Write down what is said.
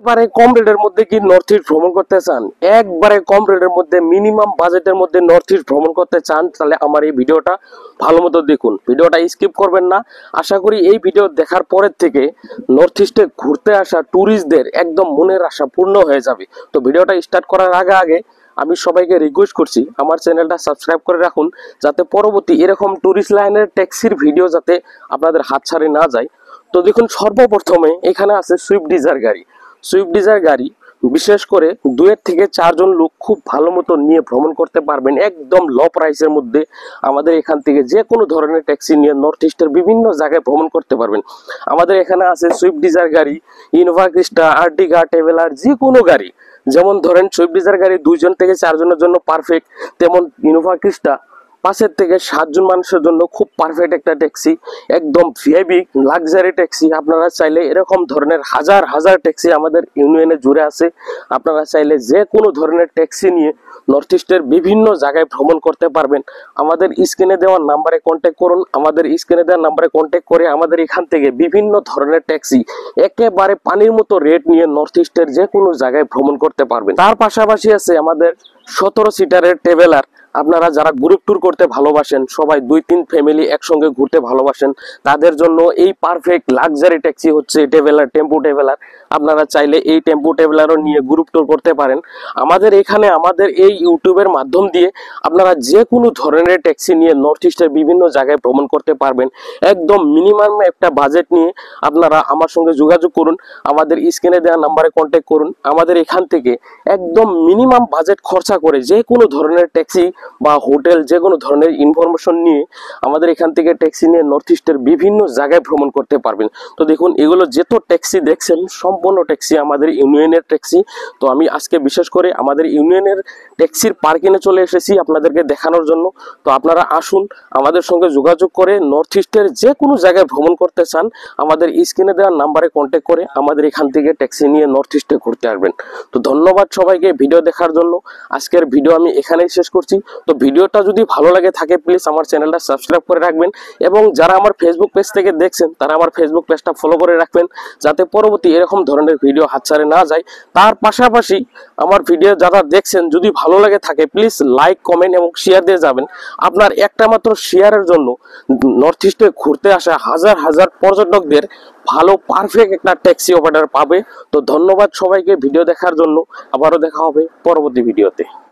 একবারে কম রেটের মধ্যে কি নর্থ ইস্ট ভ্রমণ করতে চান, একবারে কম রেটের মধ্যে মিনিমাম বাজেটের মধ্যে নর্থ ইস্ট ভ্রমণ করতে চান, তাহলে আমার এই ভিডিওটা ভালো মতো দেখুন, ভিডিওটা স্কিপ করবেন না। আশা করি এই ভিডিও দেখার পরের থেকে নর্থ ইস্টে ঘুরতে আসা ট্যুরিস্টদের একদম মনের আশা পূর্ণ হয়ে যাবে। তো ভিডিওটা স্টার্ট করার আগে আমি সবাইকে রিকোয়েস্ট করছি আমার চ্যানেলটা সাবস্ক্রাইব করে রাখুন, যাতে পরবর্তী এরকম ট্যুরিস্ট লাইনের ট্যাক্সির ভিডিও যাতে আপনাদের হাতছাড়ে না যায়। তো দেখুন, সর্বপ্রথমে এখানে আছে সুইফট ডিজায়ার গাড়ি। সুইফট ডিজায়ার গাড়ি বিশেষ করে 2 থেকে 4 জন লোক খুব ভালো মতো নিয়ে ভ্রমণ করতে পারবেন একদম লো প্রাইসের মধ্যে। আমাদের এখান থেকে যে কোনো ধরনের ট্যাক্সি নিয়ে নর্থ ইস্টের বিভিন্ন জায়গায় ভ্রমণ করতে পারবেন। আমাদের এখানে আছে সুইফট ডিজায়ার গাড়ি, ইনোভা ক্রিস্টা, আর্টিগা, ট্রাভেলার, যে কোনো গাড়ি। যেমন ধরেন সুইফট ডিজায়ার গাড়ি 2 জন থেকে 4 জনের জন্য পারফেক্ট, তেমন ইনোভা ক্রিস্টা 5 থেকে 7 জন মানুষের জন্য খুব পারফেক্ট একটা ট্যাক্সি, একদম ভিআইপি লাক্সারি ট্যাক্সি। আপনারা চাইলে এরকম ধরনের হাজার হাজার ট্যাক্সি আমাদের ইউনিয়নে জুড়ে আছে। আপনারা চাইলে যে কোনো ধরনের ট্যাক্সি নিয়ে নর্থ ইস্টের বিভিন্ন জায়গায় ভ্রমণ করতে পারবেন। আমাদের স্ক্রিনে দেওয়া নাম্বারে কন্ট্যাক্ট করুন, আমাদের স্ক্রিনে দেওয়া নাম্বারে কন্ট্যাক্ট করে আমাদের এখান থেকে বিভিন্ন ধরনের ট্যাক্সি একেবারে পানির মতো রেট নিয়ে নর্থ ইস্টের যে কোনো জায়গায় ভ্রমণ করতে পারবেন। তার পাশাপাশি আছে আমাদের 17 সিটারের ট্রাভেলার। আপনারা যারা গ্রুপ ট্যুর করতে ভালোবাসেন, সবাই 2-3 ফ্যামিলি একসঙ্গে ঘুরতে ভালোবাসেন, তাদের জন্য এই পারফেক্ট লাক্সারি ট্যাক্সি হচ্ছে ট্রাভেলার, টেম্পো ট্রাভেলার। আপনারা চাইলে এই টেম্পো ট্রাভেলারও নিয়ে গ্রুপ ট্যুর করতে পারেন। আমাদের এখানে আমাদের এই ইউটিউবের মাধ্যম দিয়ে আপনারা যে কোনো ধরনের ট্যাক্সি নিয়ে নর্থ ইস্টের বিভিন্ন জায়গায় ভ্রমণ করতে পারবেন একদম মিনিমাম একটা বাজেট নিয়ে। আপনারা আমার সঙ্গে যোগাযোগ করুন, আমাদের স্ক্রিনে দেওয়া নাম্বারে কন্ট্যাক্ট করুন। আমাদের এখান থেকে একদম মিনিমাম বাজেট খরচা করে যে কোনো ধরনের ট্যাক্সি বা হোটেল যে কোনো ধরনের ইনফরমেশন নিয়ে আমাদের এখান থেকে ট্যাক্সি নিয়ে নর্থ ইস্টের বিভিন্ন জায়গায় ভ্রমণ করতে পারবেন। তো দেখুন, এগুলো যত ট্যাক্সি দেখছেন সম্পূর্ণ ট্যাক্সি আমাদের ইউনিয়নের ট্যাক্সি। তো আমি আজকে বিশেষ করে আমাদের ইউনিয়নের ট্যাক্সির পার্কিংয়ে চলে এসেছি আপনাদেরকে দেখানোর জন্য। তো আপনারা আসুন, আমাদের সঙ্গে যোগাযোগ করে নর্থ ইস্টের যে কোনো জায়গায় ভ্রমণ করতে চান, আমাদের স্ক্রিনে দেওয়া নাম্বারে কন্ট্যাক্ট করে আমাদের এখান থেকে ট্যাক্সি নিয়ে নর্থ ইস্টে ঘুরতে আসবেন। তো ধন্যবাদ সবাইকে ভিডিও দেখার জন্য। আজকের ভিডিও আমি এখানেই শেষ করছি। তো ভিডিওটা যদি ভালো লাগে থাকে প্লিজ আমার চ্যানেলটা সাবস্ক্রাইব করে রাখবেন, এবং যারা আমার ফেসবুক পেজ থেকে দেখছেন তারা আমার ফেসবুক পেজটা ফলো করে রাখবেন, যাতে পরবর্তী এরকম ধরনের ভিডিও হাতছাড়ে না যায়। তার পাশাপাশি আমার ভিডিও যারা দেখছেন যদি ভালো লাগে থাকে প্লিজ লাইক, কমেন্ট এবং শেয়ার দিয়ে যাবেন। আপনার একটা মাত্র শেয়ারের জন্য নর্থ ইস্টে ঘুরতে আসা হাজার হাজার পর্যটকদের ভালো পারফেক্ট একটা ট্যাক্সি অপারেটর পাবে। তো ধন্যবাদ সবাইকে ভিডিও দেখার জন্য। আবারও দেখা হবে পরবর্তী ভিডিওতে।